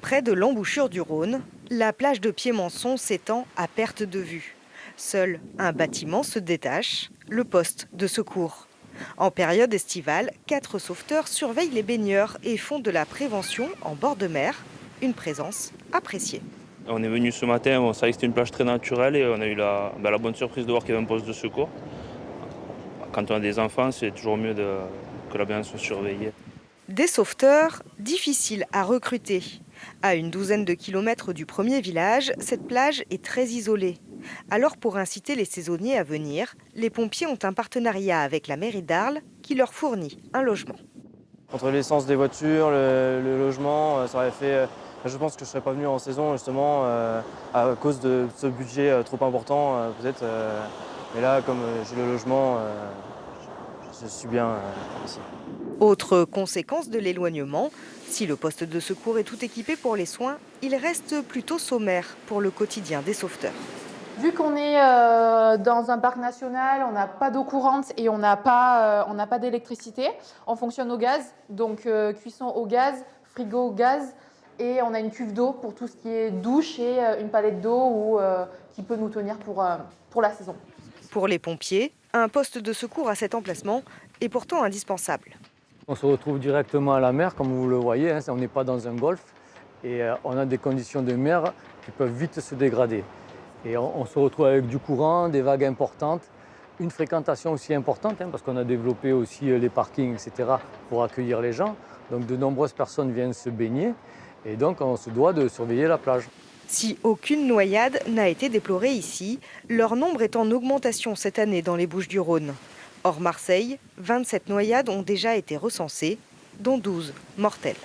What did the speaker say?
Près de l'embouchure du Rhône, la plage de Piémonçon s'étend à perte de vue. Seul un bâtiment se détache, le poste de secours. En période estivale, 4 sauveteurs surveillent les baigneurs et font de la prévention en bord de mer, une présence appréciée. On est venu ce matin, on savait que c'était une plage très naturelle et on a eu la bonne surprise de voir qu'il y avait un poste de secours. Quand on a des enfants, c'est toujours mieux que la baignade soit surveillée. Des sauveteurs difficiles à recruter. À une douzaine de kilomètres du premier village, cette plage est très isolée. Alors pour inciter les saisonniers à venir, les pompiers ont un partenariat avec la mairie d'Arles qui leur fournit un logement. Entre l'essence des voitures, le logement, ça aurait fait. Je pense que je ne serais pas venu en saison justement à cause de ce budget trop important peut-être. Mais là, comme j'ai le logement, je suis bien ici. Autre conséquence de l'éloignement, si le poste de secours est tout équipé pour les soins, il reste plutôt sommaire pour le quotidien des sauveteurs. Vu qu'on est dans un parc national, on n'a pas d'eau courante et on n'a pas d'électricité, on fonctionne au gaz, donc cuisson au gaz, frigo au gaz, et on a une cuve d'eau pour tout ce qui est douche et une palette d'eau qui peut nous tenir pour la saison. Pour les pompiers, un poste de secours à cet emplacement est pourtant indispensable. On se retrouve directement à la mer, comme vous le voyez, hein, on n'est pas dans un golfe et on a des conditions de mer qui peuvent vite se dégrader. Et on se retrouve avec du courant, des vagues importantes, une fréquentation aussi importante, hein, parce qu'on a développé aussi les parkings, etc., pour accueillir les gens. Donc de nombreuses personnes viennent se baigner et donc on se doit de surveiller la plage. Si aucune noyade n'a été déplorée ici, leur nombre est en augmentation cette année dans les Bouches-du-Rhône. Hors Marseille, 27 noyades ont déjà été recensées, dont 12 mortelles.